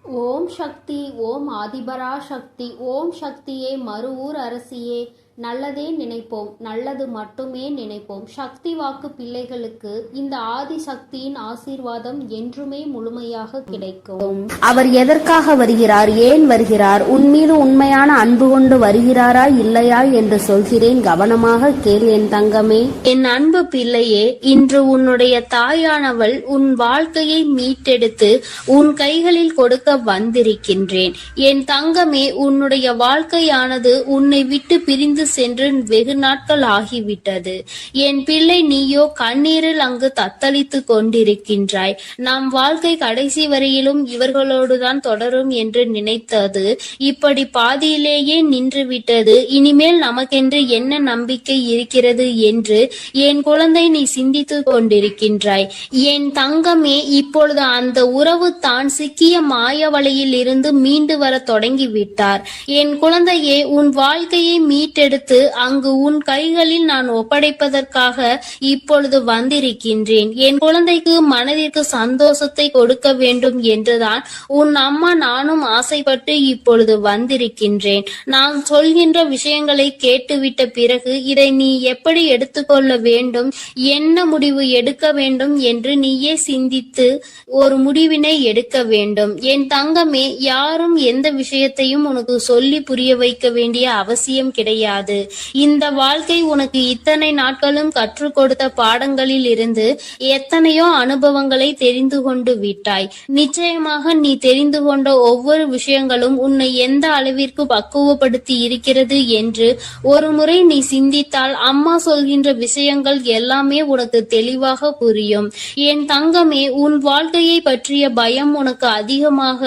ஓம் சக்தி, ஓம் ஆதிபரா சக்தி, ஓம் சக்தியே, மறுவூர் அரசியே, நல்லதே நினைப்போம், நல்லது மட்டுமே நினைப்போம். சக்தி வாக்கு பிள்ளைகளுக்கு இந்த ஆதி சக்தியின் ஆசீர்வாதம் என்றுமே முழுமையாக கிடைக்கும். அவர் எதற்காக வருகிறார், ஏன் வருகிறார், உன்மீது உண்மையான அன்பு கொண்டு வருகிறாரா இல்லையா என்று சொல்கிறேன், கவனமாக கேள் என் தங்கமே. என் அன்பு பிள்ளையே, இன்று உன்னுடைய தாயானவள் உன் வாழ்க்கையை மீட்டெடுத்து உன் கைகளில் கொடுக்க வந்திருக்கின்றேன். என் தங்கமே, உன்னுடைய வாழ்க்கையானது உன்னை விட்டு பிரிந்து சென்று வெகு நாட்கள் ஆகிவிட்டது. என் பிள்ளை, நீயோ கண்ணீரில் அங்கு தத்தளித்து கொண்டிருக்கின்றாய். நம் வாழ்க்கை கடைசி வரையிலும் இவர்களோடுதான் தொடரும் என்று நினைத்தது இப்படி பாதியிலேயே நின்றுவிட்டது. இனிமேல் நமக்கென்று என்ன நம்பிக்கை இருக்கிறது என்று என் குழந்தை நீ சிந்தித்து கொண்டிருக்கின்றாய். என் தங்கமே, இப்பொழுது அந்த உறவு தான் சிக்கிய மாய வலையில் இருந்து மீண்டு வர தொடங்கிவிட்டார். என் குழந்தையே, உன் வாழ்க்கையை மீட்டெடுத்து அங்கு உன் கைகளில் நான் ஒப்படைப்பதற்காக இப்பொழுது வந்திருக்கின்றேன். என் குழந்தைக்கு மனதிற்கு சந்தோஷத்தை கொடுக்க வேண்டும் என்றுதான் உன் அம்மா நானும் ஆசைப்பட்டு இப்பொழுது வந்திருக்கின்றேன். நான் சொல்கின்ற விஷயங்களை கேட்டுவிட்ட பிறகு இதை நீ எப்படி எடுத்துக்கொள்ள வேண்டும், என்ன முடிவு எடுக்க வேண்டும் என்று நீயே சிந்தித்து ஒரு முடிவினை எடுக்க வேண்டும். என் தங்கமே, யாரும் எந்த விஷயத்தையும் உனக்கு சொல்லி புரிய வைக்க வேண்டிய அவசியம் கிடையாது. இந்த வாழ்க்கை உனக்கு இத்தனை நாட்களும் கற்றுக் கொடுத்த பாடங்களில் இருந்து எத்தனையோ அனுபவங்களை தெரிந்து கொண்டு விட்டாய். நிச்சயமாக நீ தெரிந்து கொண்ட ஒவ்வொரு விஷயங்களும் உன்னை எந்த அளவிற்கு பக்குவப்படுத்தி இருக்கிறது என்று ஒரு முறை நீ சிந்தித்தால் அம்மா சொல்கின்ற விஷயங்கள் எல்லாமே உனக்கு தெளிவாக புரியும். என் தங்கமே, உன் வாழ்க்கையை பற்றிய பயம் உனக்கு அதிகமாக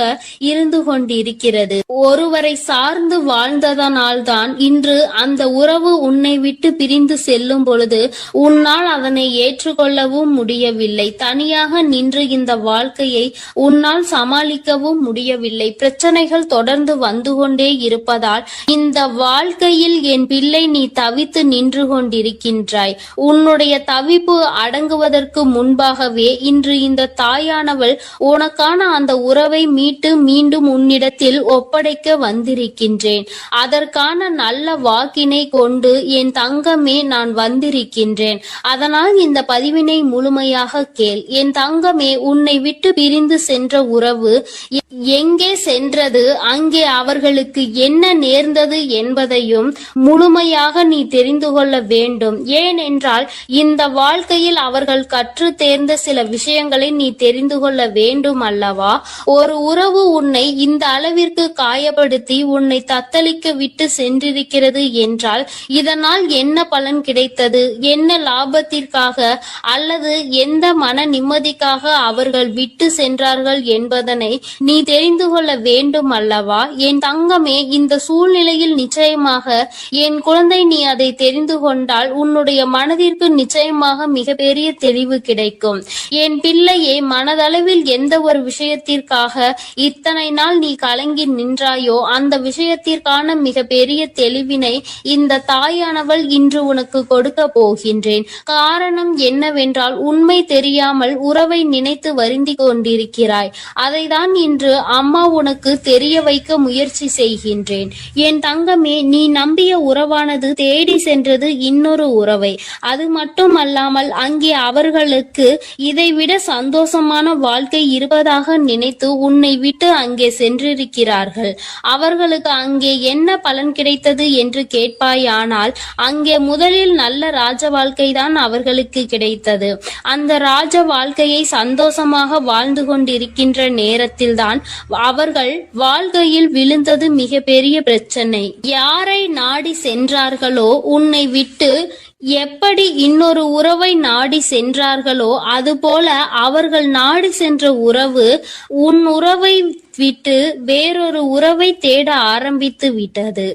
இருந்து கொண்டிருக்கிறது. ஒருவரை சார்ந்து வாழ்ந்ததனால்தான் இன்று அந்த உறவு உன்னை விட்டு பிரிந்து செல்லும் பொழுது உன்னால் அதனை ஏற்றுக்கொள்ளவும் முடியவில்லை. தனியாக நின்று இந்த வாழ்க்கையை உன்னால் சமாளிக்கவும் முடியவில்லை. பிரச்சனைகள் தொடர்ந்து வந்து கொண்டே இருப்பதால் இந்த வாழ்க்கையில் என் பிள்ளை நீ தவித்து நின்று கொண்டிருக்கின்றாய். உன்னுடைய தவிப்பு அடங்குவதற்கு முன்பாகவே இன்று இந்த தாயானவள் உனக்கான அந்த உறவை மீட்டு மீண்டும் உன்னிடத்தில் ஒப்படைக்க வந்திருக்கின்றேன். அதற்கான நல்ல வாக்கினை கொண்டு என் தங்கமே நான் வந்திருக்கின்றேன். அதனால் இந்த பதிவினை முழுமையாக கேள். என் தங்கமே, உன்னை விட்டு பிரிந்து சென்ற உறவு எங்கே சென்றது, அங்கே அவர்களுக்கு என்ன நேர்ந்தது என்பதையும் முழுமையாக நீ தெரிந்து கொள்ள வேண்டும். ஏனென்றால் இந்த வாழ்க்கையில் அவர்கள் கற்று தேர்ந்த சில விஷயங்களை நீ தெரிந்து கொள்ள வேண்டும் அல்லவா? ஒரு உறவு உன்னை இந்த அளவிற்கு காயப்படுத்தி உன்னை தத்தளிக்க விட்டு சென்றிருக்கிறது என்றால் இதனால் என்ன பலன் கிடைத்தது, என்ன லாபத்திற்காக அல்லது எந்த மன நிம்மதிக்காக அவர்கள் விட்டு சென்றார்கள் என்பதனை நீ தெரிந்து கொள்ள வேண்டும் அல்லவா? என் தங்கமே, இந்த சூழ்நிலையில் நிச்சயமாக என் குழந்தை நீ அதை தெரிந்து கொண்டால் உன்னுடைய மனதிற்கு நிச்சயமாக மிகப்பெரிய தெளிவு கிடைக்கும். என் பிள்ளையே, மனதளவில் எந்த ஒரு விஷயத்திற்காக இத்தனை நாள் நீ கலங்கி நின்றாயோ அந்த விஷயத்திற்கான மிகப்பெரிய தெளிவினை இந்த தாயானவள் இன்று உனக்கு கொடுக்க போகின்றேன். காரணம் என்னவென்றால் உண்மை தெரியாமல் உறவை நினைத்து வருந்தி கொண்டிருக்கிறாய். அதைதான் இன்று அம்மா உனக்கு தெரிய வைக்க முயற்சி செய்கின்றேன். என் தங்கமே, நீ நம்பிய உறவானது தேடி சென்றது இன்னொரு உறவை. அது மட்டுமல்லாமல் அங்கே அவர்களுக்கு இதைவிட சந்தோஷமான வாழ்க்கை இருப்பதாக நினைத்து உன்னை விட்டு அங்கே சென்றிருக்கிறார்கள். அவர்களுக்கு அங்கே என்ன பலன் கிடைத்தது என்று கேட்பாயானால் அங்கே முதலில் நல்ல ராஜ வாழ்க்கை தான் அவர்களுக்கு கிடைத்தது. அந்த ராஜ வாழ்க்கையை சந்தோஷமாக வாழ்ந்து கொண்டிருக்கின்ற நேரத்தில் தான் அவர்கள் வாழ்க்கையில் விழுந்தது மிக பெரிய பிரச்சனை. யாரை நாடி சென்றார்களோ, உன்னை விட்டு எப்படி இன்னொரு உறவை நாடி சென்றார்களோ அதுபோல அவர்கள் நாடி சென்ற உறவு உன் உறவை விட்டு வேறொரு உறவை தேட ஆரம்பித்து விட்டது.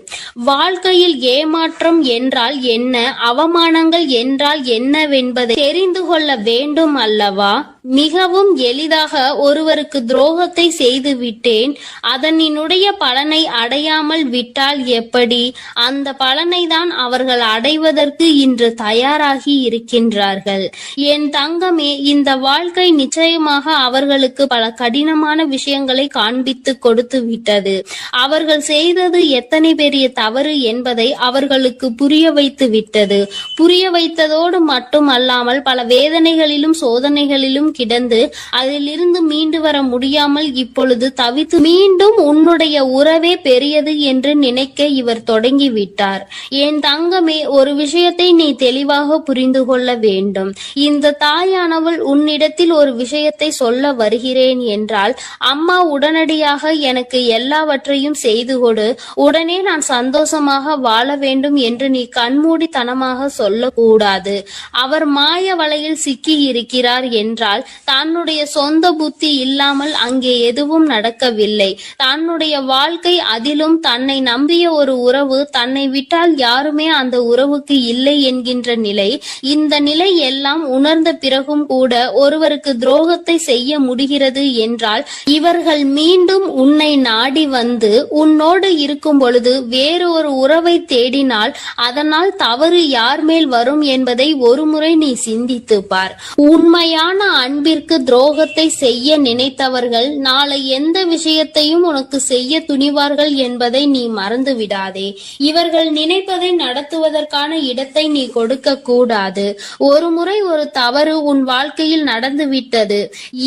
வாழ்க்கையில் ஏமாற்றம் என்றால் என்ன, அவமானங்கள் என்றால் என்னவென்பதை தெரிந்து கொள்ள வேண்டும் அல்லவா? மிகவும் எளிதாக ஒருவருக்கு துரோகத்தை செய்து விட்டேன், அதனினுடைய பலனை அடையாமல் விட்டால் எப்படி? அந்த பலனை தான் அவர்கள் அடைவதற்கு இன்று தயாராகி இருக்கின்றார்கள். என் தங்கமே, இந்த வாழ்க்கை நிச்சயமாக அவர்களுக்கு பல கடினமான விஷயங்களை காண்பித்து கொடுத்து விட்டது. அவர்கள் செய்தது எத்தனை பெரிய தவறு என்பதை அவர்களுக்கு புரிய வைத்து விட்டது. புரிய வைத்ததோடு மட்டுமல்லாமல் பல வேதனைகளிலும் சோதனைகளிலும் கிடந்து அதிலிருந்து மீண்டு வர முடியாமல் இப்பொழுது தவித்து மீண்டும் உன்னுடைய உறவே பெரியது என்று நினைக்க இவர் தொடங்கிவிட்டார். என் தங்கமே, ஒரு விஷயத்தை நீ தெளிவாக புரிந்து கொள்ள வேண்டும். இந்த தாயானவள் உன்னிடத்தில் ஒரு விஷயத்தை சொல்ல வருகிறேன் என்றால், அம்மா உடனடியாக எனக்கு எல்லாவற்றையும் செய்து கொடு, உடனே நான் சந்தோஷமாக வாழ வேண்டும் என்று நீ கண்மூடித்தனமாக சொல்லக்கூடாது. அவர் மாய வலையில் சிக்கி இருக்கிறார் என்றால் தன்னுடைய சொந்த புத்தி இல்லாமல் அங்கே எதுவும் நடக்கவில்லை. தன்னுடைய வாழ்க்கை, அதிலும் தன்னை நம்பிய ஒரு உறவு, தன்னை விட்டால் யாருமே அந்த உறவுக்கு இல்லை என்கின்ற நிலை. இந்த நிலை எல்லாம் உணர்ந்த பிறகும் கூட ஒருவருக்கு துரோகத்தை செய்ய முடிகிறது என்றால், இவர்கள் மீண்டும் உன்னை நாடி வந்து உன்னோடு இருக்கும் பொழுது வேறு ஒரு உறவை தேடினால் அதனால் தவறு யார் மேல் வரும் என்பதை ஒருமுறை நீ சிந்தித்து பார். உண்மையான அன்பிற்கு துரோகத்தை செய்ய நினைத்தவர்கள் நாளை எந்த விஷயத்தையும் உனக்கு செய்ய துணிவார்கள் என்பதை நீ மறந்து விடாதே. இவர்கள் நினைப்பதை நடத்துவதற்கான இடத்தை நீ கொடுக்க கூடாது. ஒரு முறை ஒரு தவறு உன் வாழ்க்கையில் நடந்து விட்டது.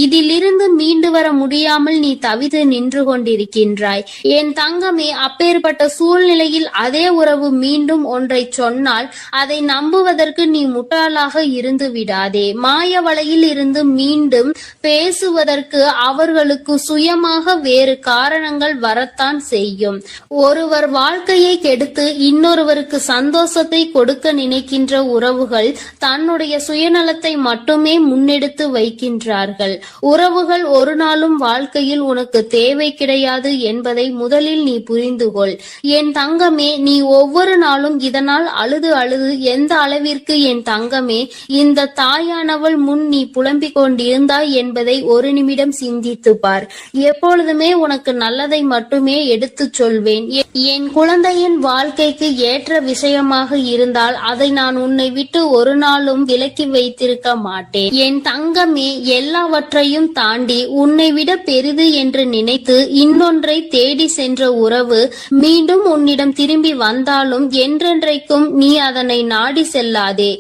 இதிலிருந்து மீண்டு வர முடியாமல் நீ தவித்து நின்று கொண்டிருக்கின்றாய். என் தங்கமே, அப்பேற்பட்ட சூழ்நிலையில் அதே உறவு மீண்டும் ஒன்றை சொன்னால் அதை நம்புவதற்கு நீ முட்டாளாக இருந்து விடாதே. மாய வலையில் இருந்து மீண்டும் பேசுவதற்கு அவர்களுக்கு சுயமாக வேறு காரணங்கள் வரத்தான் செய்யும். ஒருவர் வாழ்க்கையை கெடுத்து இன்னொருவருக்கு சந்தோஷத்தை கொடுக்க நினைக்கின்ற உறவுகள் தன்னுடைய சுயநலத்தை மட்டுமே முன்னெடுத்து வைக்கின்றார்கள். உறவுகள் ஒரு நாளும் வாழ்க்கையில் உனக்கு தேவை கிடையாது என்பதை முதலில் நீ புரிந்து கொள். என் தங்கமே, நீ ஒவ்வொரு நாளும் இதனால் அழுது அழுது எந்த அளவிற்கு என் தங்கமே இந்த தாயானவள் முன் நீ புலம்பிக் கொண்டிருந்தாய் என்பதை ஒரு நிமிடம் சிந்தித்து பார். எப்பொழுதுமே உனக்கு நல்லதை மட்டுமே எடுத்துச் சொல்வேன். என் குழந்தையின் வாழ்க்கைக்கு ஏற்ற விஷயமாக இருந்தால் அதை நான் உன்னை விட்டு ஒரு நாளும் விலக்கி வைத்திருக்க மாட்டேன். என் தங்கமே, எல்லாவற்றையும் தாண்டி உன்னை விட பெரிது என்று நினைத்து இன்னொன்றை தேடி சென்ற உறவு மீண்டும் உன்னிடம் திரும்பி வந்தாலும் என்றென்றைக்கும் நீ அதனை நாடி செல்லாதே.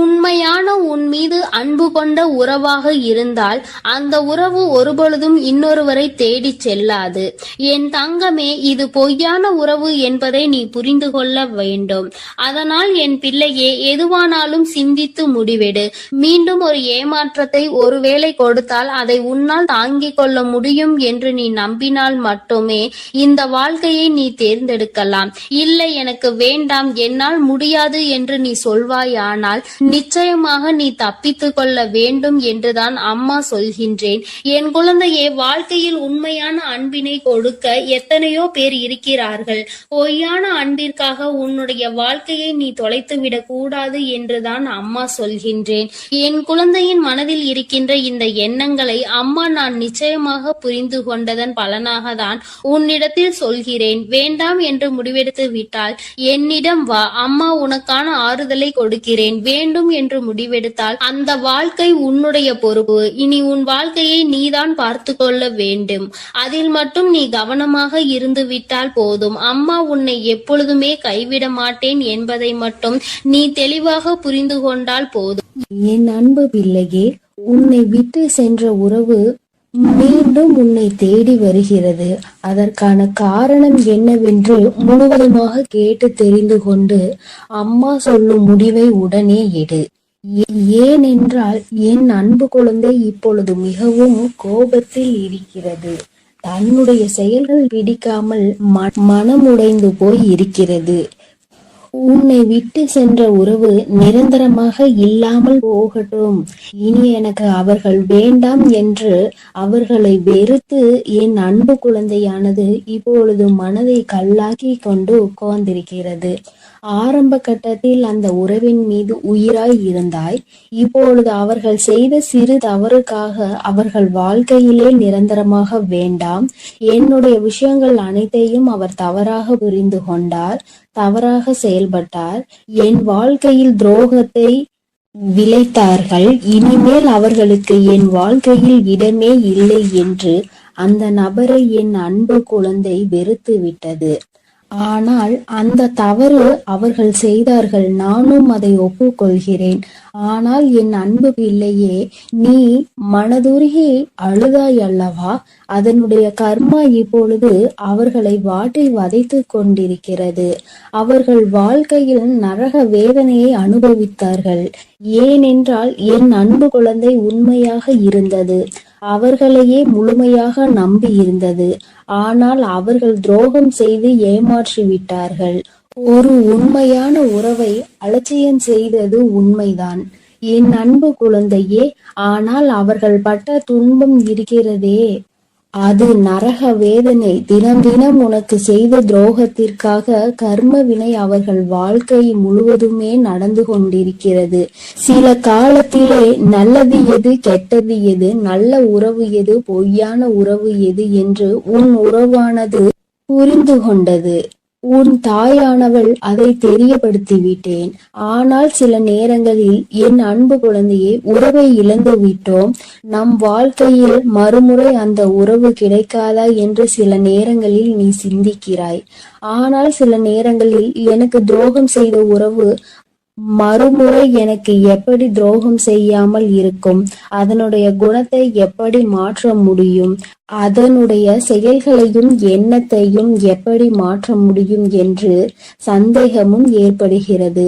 உண்மையான உன் மீது அன்பு கொண்ட உறவாக இருந்தால் அந்த உறவு ஒருபொழுதும் இன்னொருவரை தேடி செல்லாது. என் தங்கமே, இது பொய்யான உறவு என்பதை நீ புரிந்து கொள்ள வேண்டும். அதனால் என் பிள்ளையே, எதுவானாலும் சிந்தித்து முடிவெடு. மீண்டும் ஒரு ஏமாற்றத்தை ஒருவேளை கொடுத்தால் அதை உன்னால் தாங்கிக் கொள்ள முடியும் என்று நீ நம்பினால் மட்டுமே இந்த வாழ்க்கையை நீ தேர்ந்தெடுக்கலாம். இல்லை, எனக்கு வேண்டாம், என்னால் முடியாது என்று நீ சொல்வாயானால் நிச்சயமாக நீ தப்பித்து கொள்ள வேண்டும் என்றுதான் அம்மா சொல்கின்றேன். என் குழந்தையே, வாழ்க்கையில் உண்மையான அன்பினை கொடுக்க எத்தனையோ பேர் இருக்கிறார்கள். பொய்யான அன்பிற்காக உன்னுடைய வாழ்க்கையை நீ தொலைத்துவிடக் கூடாது என்றுதான் அம்மா சொல்கின்றேன். என் குழந்தையின் மனதில் இருக்கின்ற இந்த எண்ணங்களை அம்மா நான் நிச்சயமாக புரிந்து கொண்டதன் பலனாக தான் உன்னிடத்தில் சொல்கிறேன். வேண்டாம் என்று முடிவெடுத்து விட்டால் என்னிடம் வா, அம்மா உனக்கான ஆறுதலை கொடுக்கிறேன். வேண்டும் என்று முடிவெடுத்தால் அந்த வாழ்க்கை உன்னுடைய பொறுப்பு. இனி உன் வாழ்க்கையை நீதான் பார்த்து கொள்ள வேண்டும். அதில் மட்டும் நீ கவனமாக இருந்து விட்டால் போதும். அம்மா உன்னை எப்பொழுதுமே கைவிட மாட்டேன் என்பதை மட்டும் நீ தெளிவாக புரிந்து கொண்டால் போதும். என் அன்பு பிள்ளையே, உன்னை விட்டு சென்ற உறவு மீண்டும் உன்னை தேடி வருகிறது. அதற்கான காரணம் என்னவென்று முழுவதுமாக கேட்டு தெரிந்து கொண்டு அம்மா சொல்லும் முடிவை உடனே எடு. ஏனென்றால் என் அன்பு குழந்தை இப்பொழுது மிகவும் கோபத்தில் இருக்கிறது. தன்னுடைய செயல்கள் பிடிக்காமல் மனமுடைந்து போய் இருக்கிறது. உன்னை விட்டு சென்ற உறவு நிரந்தரமாக இல்லாமல் போகட்டும். இனி எனக்கு அவர்கள் வேண்டாம் என்று அவர்களை வெறுத்து என் அன்பு குழந்தையானது இப்பொழுது மனதை கல்லாக்கி கொண்டு உட்கார்ந்திருக்கிறது. ஆரம்ப கட்டத்தில் அந்த உறவின் மீது உயிராய் இருந்தாய். இப்பொழுது அவர்கள் செய்த சிறு தவறுக்காக அவர்கள் வாழ்க்கையிலே நிரந்தரமாக வேண்டாம். என்னுடைய விஷயங்கள் அனைத்தையும் அவர் தவறாக புரிந்து கொண்டார், தவறாக செயல்பட்டார், என் வாழ்க்கையில் துரோகத்தை விளைத்தார்கள். இனிமேல் அவர்களுக்கு என் வாழ்க்கையில் இடமே இல்லை என்று அந்த நபரை என் அன்பு குழந்தை வெறுத்து விட்டது. ஆனால் அந்த தவறு அவர்கள் செய்தார்கள், நானும் அதை ஒப்புக்கொள்கிறேன். ஆனால் என் அன்பு பிள்ளையே, நீ மனதுருகி அழுதாய் அல்லவா? அதனுடைய கர்மா இப்பொழுது அவர்களை வாட்டி வதைத்து கொண்டிருக்கிறது. அவர்கள் வாழ்க்கையில் நரக வேதனையை அனுபவித்தார்கள். ஏனென்றால் என் அன்பு குழந்தை உண்மையாக இருந்தது, அவர்களையே முழுமையாக நம்பி இருந்தது. ஆனால் அவர்கள் துரோகம் செய்து ஏமாற்றி விட்டார்கள். ஒரு உண்மையான உறவை அலட்சியம் செய்தது உண்மைதான் என் அன்பு குழந்தையே. ஆனால் அவர்கள் பட்ட துன்பம் இருக்கிறதே, அது நரக வேதனை. தினம் தினம் உனக்கு செய்த துரோகத்திற்காக கர்ம வினை அவர்கள் வாழ்க்கை முழுவதுமே நடந்து கொண்டிருக்கிறது. சில காலத்திலே நல்லது எது, கெட்டது எது, நல்ல உறவு எது, பொய்யான உறவு எது என்று உன் உறவானது புரிந்து கொண்டது. உன் தாயானவள் அதை தெரியப்படுத்திவிட்டேன். ஆனால் சில நேரங்களில் என் அன்பு குழந்தையே, உறவை இழந்து விட்டோம், நம் வாழ்க்கையில் மறுமுறை அந்த உறவு கிடைக்காதா என்று சில நேரங்களில் நீ சிந்திக்கிறாய். ஆனால் சில நேரங்களில் எனக்கு துரோகம் செய்த உறவு மறுமுறை எனக்கு எப்படி துரோகம் செய்யாமல் இருக்கும், அதனுடைய குணத்தை எப்படி மாற்ற முடியும், அதனுடைய செயல்களையும் எண்ணத்தையும் எப்படி மாற்ற முடியும் என்று சந்தேகமும் ஏற்படுகிறது.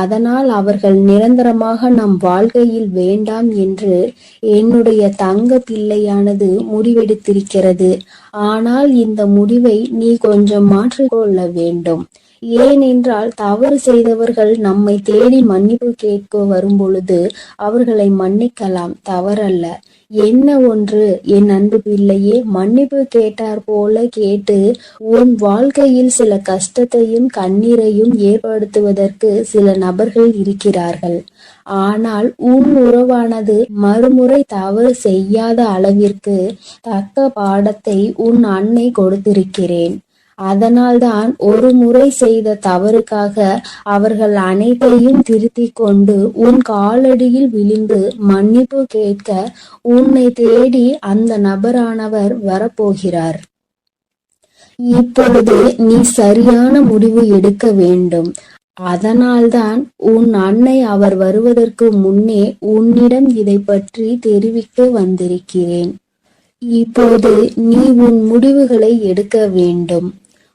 அதனால் அவர்கள் நிரந்தரமாக நம் வாழ்க்கையில் வேண்டாம் என்று என்னுடைய தங்க பிள்ளையானது முடிவெடுத்திருக்கிறது. ஆனால் இந்த முடிவை நீ கொஞ்சம் மாற்றிக்கொள்ள வேண்டும். ஏனென்றால் தவறு செய்தவர்கள் நம்மை தேடி மன்னிப்பு கேட்க வரும் பொழுது அவர்களை மன்னிக்கலாம், தவறல்ல. என்ன ஒன்று என் அன்பு பிள்ளையே, மன்னிப்பு கேட்டார் போல கேட்டு உன் வாழ்க்கையில் சில கஷ்டத்தையும் கண்ணீரையும் ஏற்படுத்துவதற்கு சில நபர்கள் இருக்கிறார்கள். ஆனால் உன் உறவானது மறுமுறை தவறு செய்யாத அளவிற்கு தக்க பாடத்தை உன் அன்னை கொடுத்திருக்கிறேன். அதனால்தான் ஒரு முறை செய்த தவறுக்காக அவர்கள் அனைத்தையும் திருத்திக் கொண்டு உன் காலடியில் விழுந்து மன்னிப்பு கேட்க உன்னை தேடி அந்த நபரானவர் வரப்போகிறார். இப்பொழுது நீ சரியான முடிவு எடுக்க வேண்டும். அதனால்தான் உன் அன்னை அவர் வருவதற்கு முன்னே உன்னிடம் இதை பற்றி தெரிவிக்க வந்திருக்கிறேன். இப்போது நீ உன் முடிவுகளை எடுக்க வேண்டும்.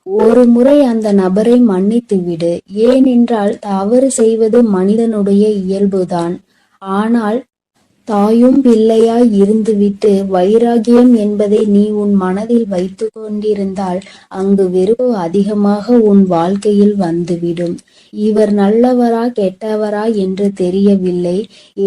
ஒரு முறை அந்த நபரை மன்னித்து விடு. ஏனென்றால் தவறு செய்வது மனிதனுடைய இயல்புதான். ஆனால் தாயும் பிள்ளையாய் இருந்துவிட்டு வைராகியம் என்பதை நீ உன் மனதில் வைத்து கொண்டிருந்தால் அங்கு வெறுப்பு அதிகமாக உன் வாழ்க்கையில் வந்துவிடும். இவர் நல்லவரா கெட்டவரா என்று தெரியவில்லை,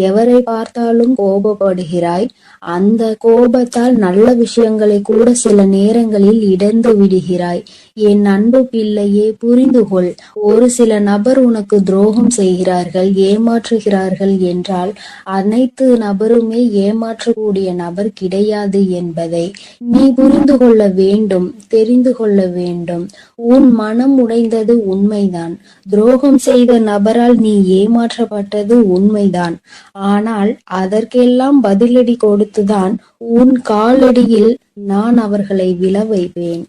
எவரை பார்த்தாலும் கோபப்படுகிறாய். அந்த கோபத்தால் நல்ல விஷயங்களை கூட சில நேரங்களில் இழந்து விடுகிறாய். என் அன்பு பிள்ளையே, புரிந்து கொள். ஒரு சில நபர் உனக்கு துரோகம் செய்கிறார்கள், ஏமாற்றுகிறார்கள் என்றால் அனைத்து நபருமே ஏமாற்றக்கூடிய நபர் கிடையாது என்பதை நீ புரிந்து கொள்ள வேண்டும், தெரிந்து கொள்ள வேண்டும். உன் மனம் உடைந்தது உண்மைதான். துரோகம் செய்த நபரால் நீ ஏமாற்றப்பட்டது உண்மைதான். ஆனால் அதற்கெல்லாம் பதிலடி கொடுத்துதான் உன் காலடியில் நான் அவர்களை விழ வைப்பேன்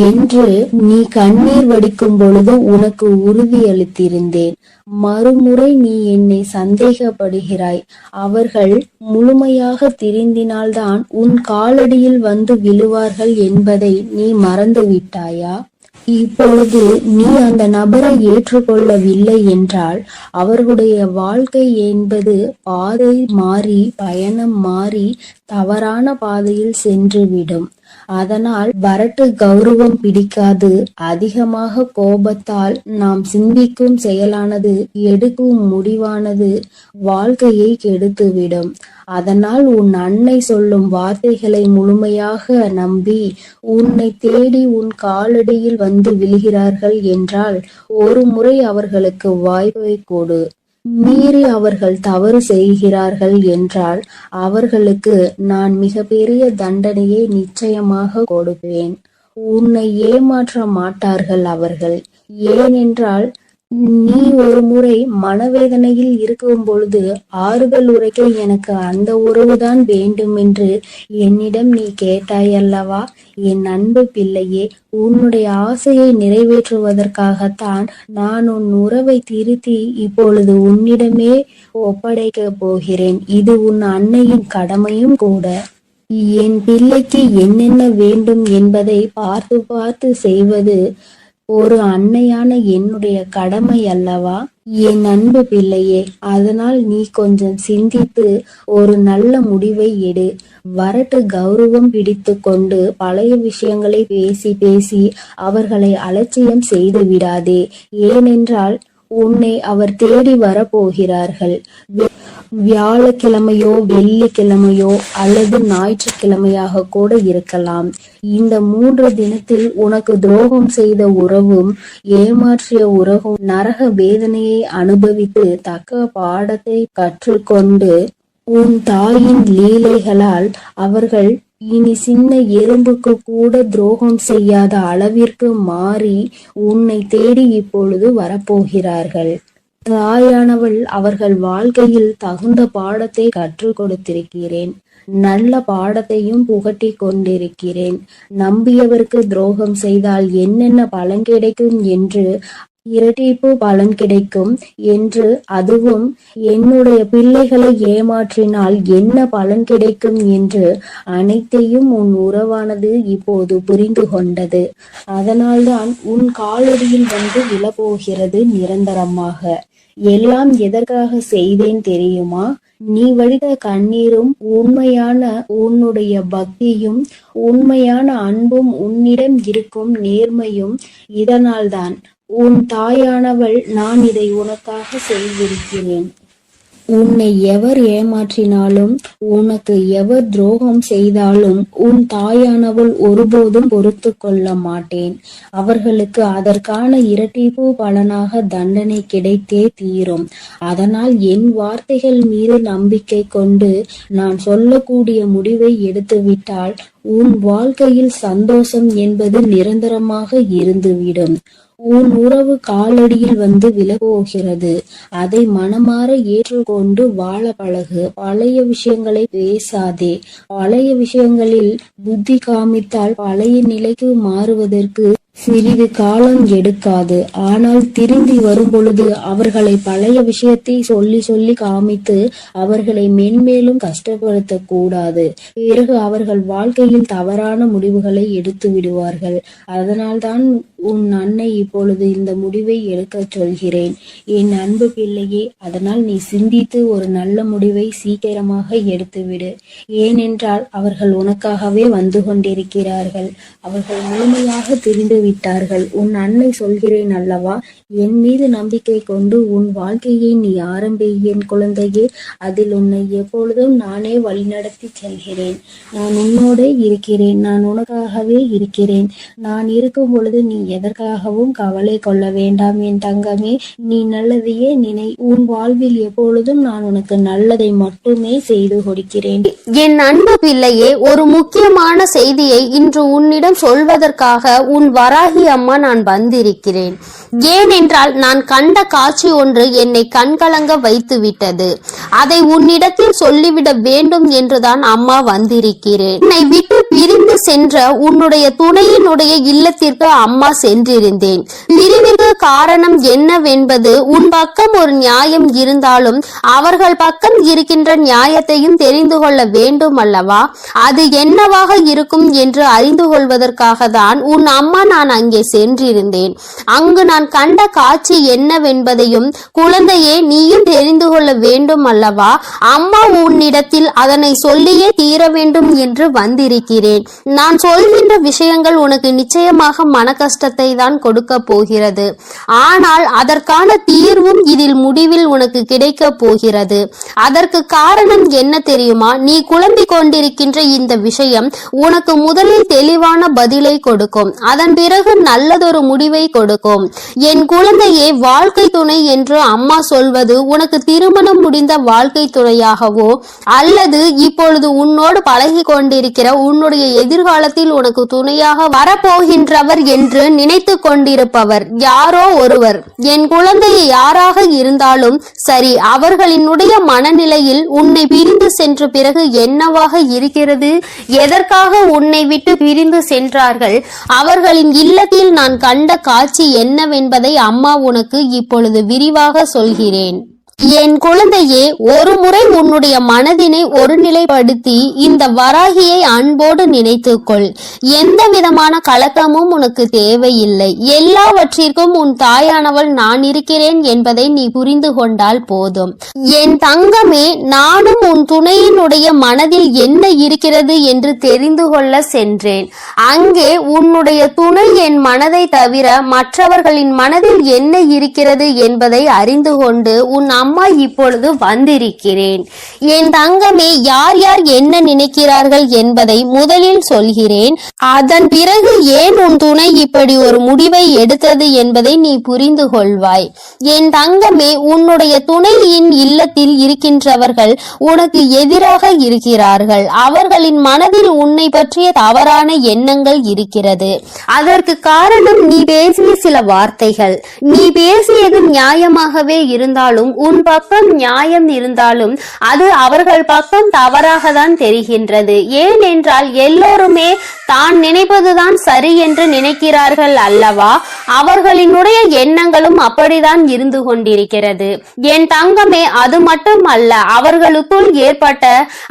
என்று நீ கண்ணீர் வடிக்கும் பொழுது உனக்கு உறுதியளித்திருந்தேன். மறுமுறை நீ என்னை சந்தேகப்படுகிறாய். அவர்கள் முழுமையாக திருந்தினால்தான் உன் காலடியில் வந்து விழுவார்கள் என்பதை நீ மறந்து விட்டாயா? இப்பொழுது நீ அந்த நபரை ஏற்றுக்கொள்ளவில்லை என்றால் அவர்களுடைய வாழ்க்கை என்பது பாதை மாறி, பயணம் மாறி தவறான பாதையில் சென்றுவிடும். அதனால் வரட்டு கௌரவம் பிடிக்காது. அதிகமாக கோபத்தால் நாம் சிந்திக்கும் செயலானது, எடுக்கும் முடிவானது வாழ்க்கையை கெடுத்துவிடும். அதனால் உன் அன்னை சொல்லும் வார்த்தைகளை முழுமையாக நம்பி உன்னை தேடி உன் காலடியில் வந்து விழுகிறார்கள் என்றால் ஒரு முறை அவர்களுக்கு வாய்ப்பை கொடு. மீறி அவர்கள் தவறு செய்கிறார்கள் என்றால் அவர்களுக்கு நான் மிகப்பெரிய தண்டனையை நிச்சயமாக கொடுப்பேன். உன்னை ஏமாற்ற மாட்டார்கள் அவர்கள். ஏனென்றால் நீ ஒரு முறை மனவேதனையில் இருக்கும் பொழுது ஆறுதல் உரைக்க எனக்கு அந்த உறவுதான் வேண்டும் என்று என்னிடம் நீ கேட்டாயல்லவா? என் அன்பு பிள்ளையே, உன்னுடைய ஆசையை நிறைவேற்றுவதற்காகத்தான் நான் உன் உறவை திருத்தி இப்பொழுது உன்னிடமே ஒப்படைக்க போகிறேன். இது உன் அன்னையின் கடமையும் கூட. என் பிள்ளைக்கு என்னென்ன வேண்டும் என்பதை பார்த்து பார்த்து செய்வது ஒரு அன்னையான என்னுடைய கடமை அல்லவா? என் அன்பு பிள்ளையே, அதனால் நீ கொஞ்சம் சிந்தித்து ஒரு நல்ல முடிவை எடு. வரட்டு கௌரவம் பிடித்து கொண்டு பழைய விஷயங்களை பேசி பேசி அவர்களை அலட்சியம் செய்து விடாதே. ஏனென்றால் உன்னை அவர் தேடி வரப்போகிறார்கள். வியாழக்கிழமையோ வெள்ளிக்கிழமையோ அல்லது ஞாயிற்றுக்கிழமையாக கூட இருக்கலாம். இந்த 3 தினத்தில் உனக்கு துரோகம் செய்த உறவும் ஏமாற்றிய உறவும் நரக வேதனையை அனுபவித்து தக்க பாடத்தை கற்றுக்கொண்டு உன் தாயின் லீலைகளால் அவர்கள் இனி சின்ன எறும்புக்கு கூட துரோகம் செய்யாத அளவிற்கு மாறி உன்னை தேடி இப்பொழுது வரப்போகிறார்கள். தாயானவள் அவர்கள் வாழ்க்கையில் தகுந்த பாடத்தை கற்றுக் கொடுத்திருக்கிறேன். நல்ல பாடத்தையும் புகட்டி கொண்டிருக்கிறேன். நம்பியவருக்கு துரோகம் செய்தால் என்னென்ன பலன் கிடைக்கும் என்று இரட்டிப்பு பலன் கிடைக்கும் என்று, அதுவும் என்னுடைய பிள்ளைகளை ஏமாற்றினால் என்ன பலன் கிடைக்கும் என்று அனைத்தையும் உன் உறவானது இப்போது புரிந்து கொண்டது. அதனால்தான் உன் காலடியில் வந்து விழப்போகிறது நிரந்தரமாக. எல்லாம் எதற்காக செய்தேன் தெரியுமா? நீ வடித்த கண்ணீரும் உண்மையான உன்னுடைய பக்தியும் உண்மையான அன்பும் உன்னிடம் இருக்கும் நேர்மையும் இதனால்தான். உன் தாயானவள் நான் இதை உனக்காக செய்திருக்கிறேன். உன்னை எவர் ஏமாற்றினாலும் உனக்கு எவர் துரோகம் செய்தாலும் உன் தாயானவள் ஒருபோதும் பொறுத்து கொள்ள மாட்டேன். அவர்களுக்கு அதற்கான இரட்டிப்பு பலனாக தண்டனை கிடைத்தே தீரும். அதனால் என் வார்த்தைகள் மீது நம்பிக்கை கொண்டு நான் சொல்லக்கூடிய முடிவை எடுத்துவிட்டால் உன் வாழ்க்கையில் சந்தோஷம் என்பது நிரந்தரமாக இருந்துவிடும். உன் உறவு காலடியில் வந்து விழப்போகிறது. அதை மனமாற ஏற்றுக்கொண்டு வாழ பழகு. பழைய விஷயங்களை பேசாதே. பழைய விஷயங்களில் புத்தி காமித்தால் பழைய நிலைக்கு மாறுவதற்கு சிறிது காலம் எடுக்காது. ஆனால் திரும்பி வரும் பொழுது அவர்களை பழைய விஷயத்தை சொல்லி சொல்லி காமித்து அவர்களை மென்மேலும் கஷ்டப்படுத்த கூடாது. பிறகு அவர்கள் வாழ்க்கையில் தவறான முடிவுகளை எடுத்து விடுவார்கள். அதனால்தான் உன் அன்னை இப்பொழுது இந்த முடிவை எடுக்க சொல்கிறேன் என் அன்பு பிள்ளையே. அதனால் நீ சிந்தித்து ஒரு நல்ல முடிவை சீக்கிரமாக எடுத்துவிடு. ஏனென்றால் அவர்கள் உனக்காகவே வந்து கொண்டிருக்கிறார்கள். அவர்கள் முழுமையாக தெரிந்து விட்டார்கள். உன் அன்னை சொல்கிறேன் அல்லவா, என் மீது நம்பிக்கை கொண்டு உன் வாழ்க்கையை நீ ஆரம்பி என் குழந்தையே. அதில் உன்னை எப்பொழுதும் நானே வழிநடத்தி செல்கிறேன். நான் உன்னோட இருக்கிறேன். நான் உனக்காகவே இருக்கிறேன். நான் இருக்கும் பொழுது நீ எதற்காகவும் கவலை கொள்ள வேண்டாம் என் தங்கமே. நீ நல்லதையே நினை. உன் வாழ்வில் எப்பொழுதும் நான் உனக்கு நல்லதை மட்டுமே செய்து கொடுக்கிறேன். என் அன்பு பிள்ளையே, ஒரு முக்கியமான செய்தியை இன்று உன்னிடம் சொல்வதற்காக உன் வராகி அம்மா நான் வந்திருக்கிறேன். ஏனென்றால் நான் கண்ட காட்சி ஒன்று என்னை கண்கலங்க வைத்து விட்டது. அதை உன்னிடத்தில் சொல்லிவிட வேண்டும் என்றுதான் அம்மா வந்திருக்கிறேன். என்னை விட்டு பிரிந்து சென்ற உன்னுடைய துணையினுடைய இல்லத்திற்கு அம்மா சென்றிருந்தேன். பிரிவிற்கு காரணம் என்னவென்பது உன் பக்கம் ஒரு நியாயம் இருந்தாலும் அவர்கள் பக்கம் இருக்கின்ற நியாயத்தையும் தெரிந்து கொள்ள வேண்டும் அல்லவா? அது என்னவாக இருக்கும் என்று அறிந்து கொள்வதற்காக தான் உன் அம்மா நான் அங்கே சென்றிருந்தேன். அங்கு நான் நான் கண்ட காட்சி என்னவென்பதையும் குழந்தையே நீயும் தெரிந்து கொள்ள வேண்டும் அல்லவா? அம்மா உன்னிடத்தில் அதனை சொல்லியே தீர வேண்டும் என்று வந்திருக்கிறேன். நான் சொல்கின்ற விஷயங்கள் உனக்கு நிச்சயமாக மன கஷ்டத்தை தான் கொடுக்க போகிறது. ஆனால் அதற்கான தீர்வும் இதில் முடிவில் உனக்கு கிடைக்க போகிறது. அதற்கு காரணம் என்ன தெரியுமா? நீ குழம்பிக் கொண்டிருக்கின்ற இந்த விஷயம் உனக்கு முதலில் தெளிவான பதிலை கொடுக்கும். அதன் பிறகு நல்லதொரு முடிவை கொடுக்கும். என் குழந்தையே, வாழ்க்கை துணை என்று அம்மா சொல்வது உனக்கு திருமணம் முடிந்த வாழ்க்கை துணையாகவோ அல்லது இப்பொழுது உன்னோடு பழகி கொண்டிருக்கிற உன்னுடைய எதிர்காலத்தில் உனக்கு துணையாக வரப்போகின்றவர் என்று நினைத்து கொண்டிருப்பவர் யாரோ ஒருவர். என் குழந்தையை யாராக இருந்தாலும் சரி, அவர்களினுடைய மனநிலையில் உன்னை பிரிந்து சென்ற பிறகு என்னவாக இருக்கிறது, எதற்காக உன்னை விட்டு பிரிந்து சென்றார்கள், அவர்களின் இல்லத்தில் நான் கண்ட காட்சி என்னவென்பதை அம்மா உனக்கு இப்பொழுது விரிவாக சொல்கிறேன். என் குழந்தையே, ஒரு முறை உன்னுடைய மனதினை ஒருநிலைப்படுத்தி இந்த வராகியை அன்போடு நினைத்துக்கொள். எந்த விதமான கலக்கமும் உனக்கு தேவையில்லை. எல்லாவற்றிற்கும் உன் தாயானவள் நான் இருக்கிறேன் என்பதை நீ புரிந்து கொண்டால் போதும். என் தங்கமே, நானும் உன் துணையினுடைய மனதில் என்ன இருக்கிறது என்று தெரிந்து கொள்ள சென்றேன். அங்கே உன்னுடைய துணை என் மனதை தவிர மற்றவர்களின் மனதில் என்ன இருக்கிறது என்பதை அறிந்து கொண்டு உன் அம்மா இப்பொழுது வந்திருக்கிறேன். என் தங்கமே, யார் யார் என்ன நினைக்கிறார்கள் என்பதை முதலில் சொல்கிறேன். அதன் பிறகு ஏன் உன் துணை இப்படி ஒரு முடிவை எடுத்தது என்பதை நீ புரிந்து கொள்வாய். என் தங்கமே, உன்னுடைய துணையின் இல்லத்தில் இருக்கின்றவர்கள் உனக்கு எதிராக இருக்கிறார்கள். அவர்களின் மனதில் உன்னை பற்றிய தவறான எண்ணங்கள் இருக்கிறது. அதற்கு காரணம் நீ பேசிய சில வார்த்தைகள். நீ பேசியது நியாயமாகவே இருந்தாலும், உன் பக்கம் நியாயம் இருந்தாலும் அது அவர்கள் பக்கம் தவறாக தான் தெரிகின்றது. ஏனென்றால் எல்லோருமே தான் நினைப்பதுதான் சரி என்று நினைக்கிறார்கள் அல்லவா? அவர்களினுடைய எண்ணங்களும் அப்படிதான் இருந்து கொண்டிருக்கிறது. என் தங்கமே, அது மட்டும் அல்ல, அவர்களுக்குள் ஏற்பட்ட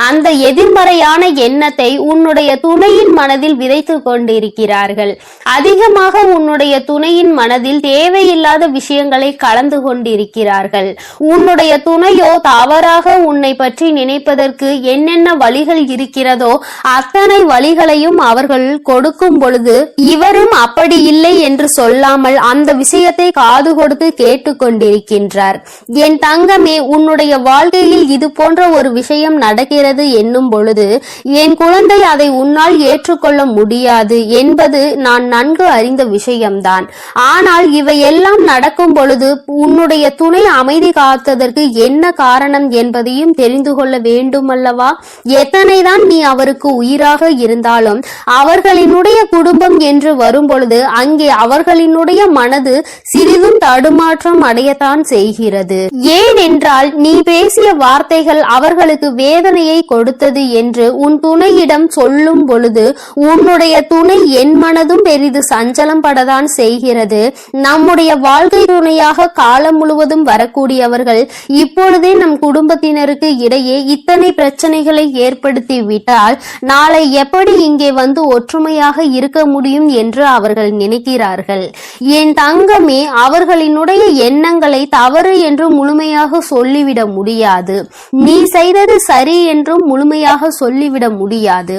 அந்த எதிர்மறையான எண்ணத்தை உன்னுடைய துணையின் மனதில் விதைத்து கொண்டிருக்கிறார்கள். அதிகமாக உன்னுடைய துணையின் மனதில் தேவையில்லாத விஷயங்களை கலந்து கொண்டிருக்கிறார்கள். உன்னுடைய துணையோ தவறாக உன்னை பற்றி நினைப்பதற்கு என்னென்ன வழிகள் இருக்கிறதோ அத்தனை வழிகளையும் அவர்கள் கொடுக்கும் பொழுது இவரும் அப்படி இல்லை என்று சொல்லாமல் அந்த விஷயத்தை காது கொடுத்து கேட்டுக்கொண்டிருக்கின்றார். என் தங்கமே, உன்னுடைய வாழ்க்கையில் இது போன்ற ஒரு விஷயம் நடக்கிறது என்னும் பொழுது என் குழந்தை அதை உன்னால் ஏற்றுக்கொள்ள முடியாது என்பது நான் நன்கு அறிந்த விஷயம்தான். ஆனால் இவையெல்லாம் நடக்கும் பொழுது உன்னுடைய துணை அமைதி காத்ததற்கு என்ன காரணம் என்பதையும் தெரிந்து கொள்ள வேண்டும் அல்லவா? எத்தனைதான் நீ அவருக்கு உயிராக இருந்தாலும் அவர்களினுடைய குடும்பம் என்று வரும் பொழுது அங்கே அவர்களினுடைய மனது சிறிதும் தடுமாற்றம் அடையத்தான் செய்கிறது. ஏனென்றால் நீ பேசிய வார்த்தைகள் அவர்களுக்கு வேதனையை கொடுத்தது என்று உன் துணையிடம் சொல்லும் பொழுது உன்னுடைய துணை என் மனதும் பெரிது சஞ்சலம் படத்தான் செய்கிறது. நம்முடைய வாழ்க்கை துணையாக காலம் முழுவதும் வரக்கூடியவர்கள் இப்பொழுதே நம் குடும்பத்தினருக்கு இடையே இத்தனை பிரச்சனைகளை ஏற்படுத்தி விட்டால் நாளை எப்படி இங்கே வந்து ஒற்றுமையாக இருக்க முடியும் என்று அவர்கள் நினைக்கிறார்கள். என் தங்கமே, அவர்களினுடைய எண்ணங்களை தவறு என்று முழுமையாக சொல்லிவிட முடியாது. நீ செய்தது சரி என்றும் முழுமையாக சொல்லிவிட முடியாது.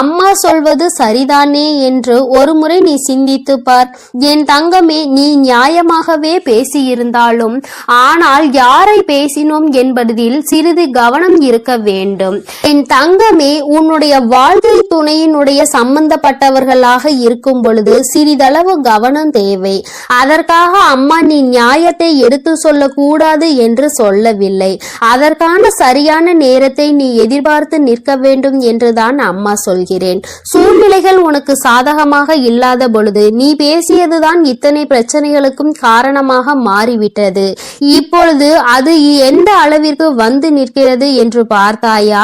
அம்மா சொல்வது சரிதானே என்று ஒரு முறை நீ சிந்தித்து பார். என் தங்கமே, நீ நியாயமாகவே பேசியிருந்தாலும் ஆனால் யாரை பேசினோம் என்பதில் சிறிது கவனம் இருக்க வேண்டும். என் தங்கமே, உன்னுடைய வாழ்க்கை துணையினுடைய சம்பந்தப்பட்டவர்களாக இருக்கும் பொழுது சிறிதளவு கவனம் தேவை. அதற்காக அம்மா நீ நியாயத்தை எடுத்து சொல்லக்கூடாது என்று சொல்லவில்லை. அதற்கான சரியான நேரத்தை நீ எதிர்பார்த்து நிற்க வேண்டும் என்றுதான் அம்மா சொல்கிறேன். சூழ்நிலைகள் உனக்கு சாதகமாக இல்லாத பொழுது நீ பேசியதுதான் இத்தனை பிரச்சனைகளுக்கும் காரணமாக மாறிவிட்டது. இப்பொழுது அது எந்த அளவிற்கு வந்து நிற்கிறது என்று பார்த்தாயா?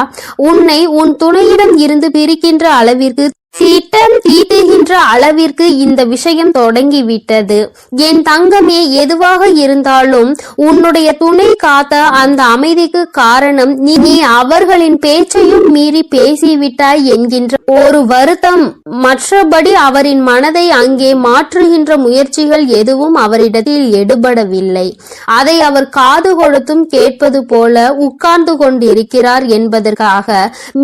உன்னை உன் துணையிடம் இருந்து பிரிக்கின்ற அளவிற்கு திட்டம் தீட்டுகின்ற அளவிற்கு இந்த விஷயம் தொடங்கிவிட்டது. என் தங்கமே, எதுவாக இருந்தாலும் உன்னுடைய துணை காத்த அந்த அமைதிக்கு காரணம் நீ அவர்களின் பேச்சையும் மீறி பேசிவிட்டாய் என்கின்ற ஒரு வருத்தம். மற்றபடி அவரின் மனதை அங்கே மாற்றுகின்ற முயற்சிகள் எதுவும் அவரிடத்தில் எடுபடவில்லை. அதை அவர் காது கொடுத்தும் கேட்பது போல உட்கார்ந்து கொண்டிருக்கிறார் என்பதற்காக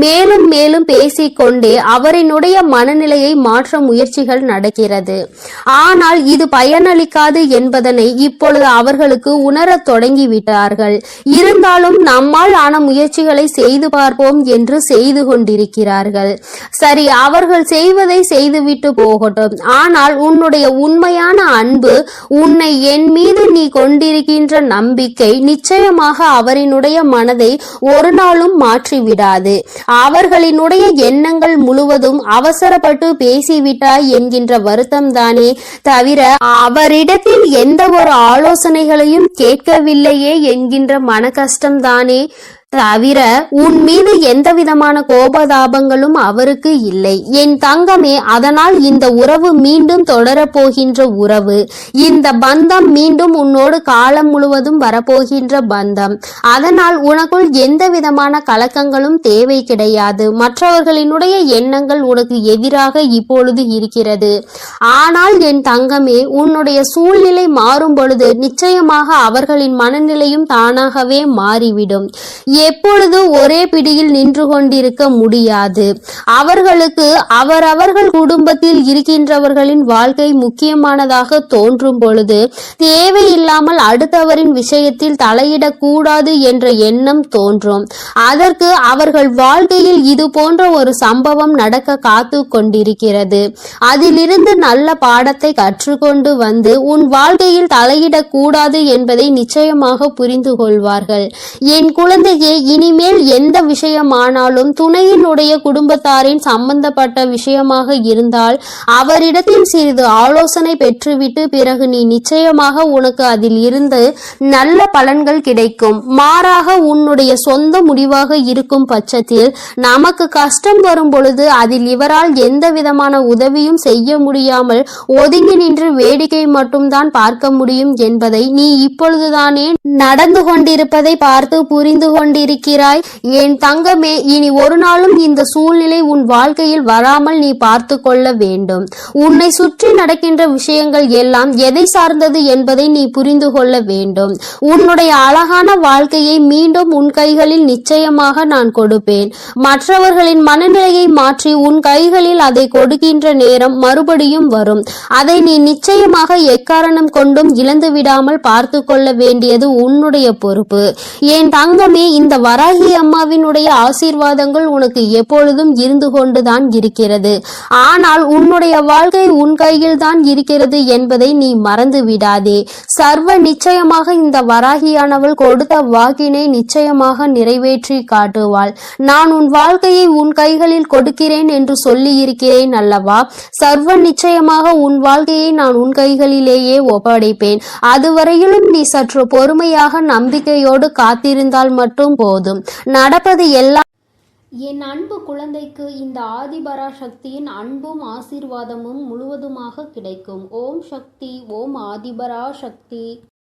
மேலும் மேலும் பேசிக்கொண்டே அவரினுடைய மனநிலையை மாற்ற முயற்சிகள் நடக்கிறது. ஆனால் இது பயனளிக்காது என்பதனை இப்பொழுது அவர்களுக்கு உணரத் தொடங்கிவிட்டார்கள். இருந்தாலும் நம்மால் ஆன முயற்சிகளை செய்து பார்ப்போம் என்று செய்து கொண்டிருக்கிறார்கள். சரி, அவர்கள் செய்வதை செய்துவிட்டு போகட்டும். ஆனால் உன்னுடைய உண்மையான அன்பு, உன்னை என் மீது நீ கொண்டிருக்கின்ற நம்பிக்கை நிச்சயமாக அவரினுடைய மனதை ஒரு நாளும் மாற்றிவிடாது. அவர்களினுடைய எண்ணங்கள் முழுவதும் அவசரப்பட்டு பேசிவிட்டாய் என்கின்ற வருத்தம் தானே தவிர அவரிடத்தில் எந்த ஒரு ஆலோசனைகளையும் கேட்கவில்லையே என்கின்ற மன கஷ்டம் தானே தவிர உன் மீது எந்த விதமான கோபதாபங்களும் அவருக்கு இல்லை என் தங்கமே. அதனால் இந்த உறவு மீண்டும் தொடரப்போகின்ற உறவு, இந்த பந்தம் மீண்டும் உன்னோடு காலம் முழுவதும் வரப்போகின்ற பந்தம். அதனால் உனக்குள் எந்த விதமான கலக்கங்களும் தேவை கிடையாது. மற்றவர்களினுடைய எண்ணங்கள் உனக்கு எதிராக இப்பொழுது இருக்கிறது. ஆனால் என் தங்கமே, உன்னுடைய சூழ்நிலை மாறும் பொழுது நிச்சயமாக அவர்களின் மனநிலையும் தானாகவே மாறிவிடும். எப்பொழுது ஒரே பிடியில் நின்று கொண்டிருக்க முடியாது. அவர்களுக்கு அவரவர்கள் குடும்பத்தில் இருக்கின்றவர்களின் வாழ்க்கை முக்கியமானதாக தோன்றும் பொழுது தேவையில்லாமல் அடுத்தவரின் விஷயத்தில் தலையிடக்கூடாது என்ற எண்ணம் தோன்றும். அதற்கு அவர்கள் வாழ்க்கையில் இது போன்ற ஒரு சம்பவம் நடக்க காத்து கொண்டிருக்கிறது. அதிலிருந்து நல்ல பாடத்தை கற்றுக்கொண்டு வந்து உன் வாழ்க்கையில் தலையிடக்கூடாது என்பதை நிச்சயமாக புரிந்து கொள்வார்கள். என் குழந்தையே, இனிமேல் எந்த விஷயமானாலும் துணையினுடைய குடும்பத்தாரின் சம்பந்தப்பட்ட விஷயமாக இருந்தால் அவரிடத்தில் சிறிது ஆலோசனை பெற்றுவிட்டு பிறகு நீ நிச்சயமாக உனக்கு அதில் இருந்து நல்ல பலன்கள் கிடைக்கும். மாறாக உன்னுடைய சொந்த முடிவாக இருக்கும் பட்சத்தில் நமக்கு கஷ்டம் வரும் பொழுது அதில் இவரால் எந்த விதமான உதவியும் செய்ய முடியாமல் ஒதுங்கி நின்று வேடிக்கை மட்டும்தான் பார்க்க முடியும் என்பதை நீ இப்பொழுதுதானே நடந்து கொண்டிருப்பதை பார்த்து புரிந்து கொண்டிருக்கிறாய். என் தங்கமே, இனி ஒரு நாளும் இந்த சூழ்நிலை உன் வாழ்க்கையில் வராமல் நீ பார்த்து கொள்ள வேண்டும். உன்னை சுற்றி நடக்கின்ற விஷயங்கள் எல்லாம் எதை சார்ந்தது என்பதை நீ புரிந்து கொள்ள வேண்டும். உன்னுடைய அழகான வாழ்க்கையை மீண்டும் உன் கைகளில் நிச்சயமாக நான் கொடுப்பேன். மற்றவர்களின் மனநிலையை மாற்றி உன் கைகளில் அதை கொடுக்கின்ற நேரம் மறுபடியும் வரும். அதை நீ நிச்சயமாக எக்காரணம் கொண்டும் இழந்து விடாமல் பார்த்து கொள்ள வேண்டியது உன்னுடைய பொறுப்பு. என் தங்கமே, இந்த வராகி அம்மாவினுடைய ஆசீர்வாதங்கள் உனக்கு எப்பொழுதும் இருந்து கொண்டுதான் இருக்கிறது. ஆனால் உன்னுடைய வாழ்க்கை உன் கையில் தான் இருக்கிறது என்பதை நீ மறந்து விடாதே. சர்வ நிச்சயமாக இந்த வராகியானவள் கொடுத்த வாக்கினை நிச்சயமாக நிறைவேற்றி காட்டுவாள். நான் உன் வாழ்க்கையை உன் கைகளில் கொடுக்கிறேன் என்று சொல்லி இருக்கிறேன் அல்லவா? சர்வ நிச்சயமாக உன் வாழ்க்கையை நான் உன் கைகளிலேயே ஒப்படைப்பேன். அதுவரையிலும் நீ சற்று பொறுமையாக நம்பிக்கையோடு காத்திருந்தால் மட்டும் போதும். நடப்பது எல்லாம் என் அன்பு குழந்தைக்கு இந்த ஆதிபரா சக்தியின் அன்பும் ஆசீர்வாதமும் முழுவதுமாக கிடைக்கும். ஓம் சக்தி, ஓம் ஆதிபரா சக்தி.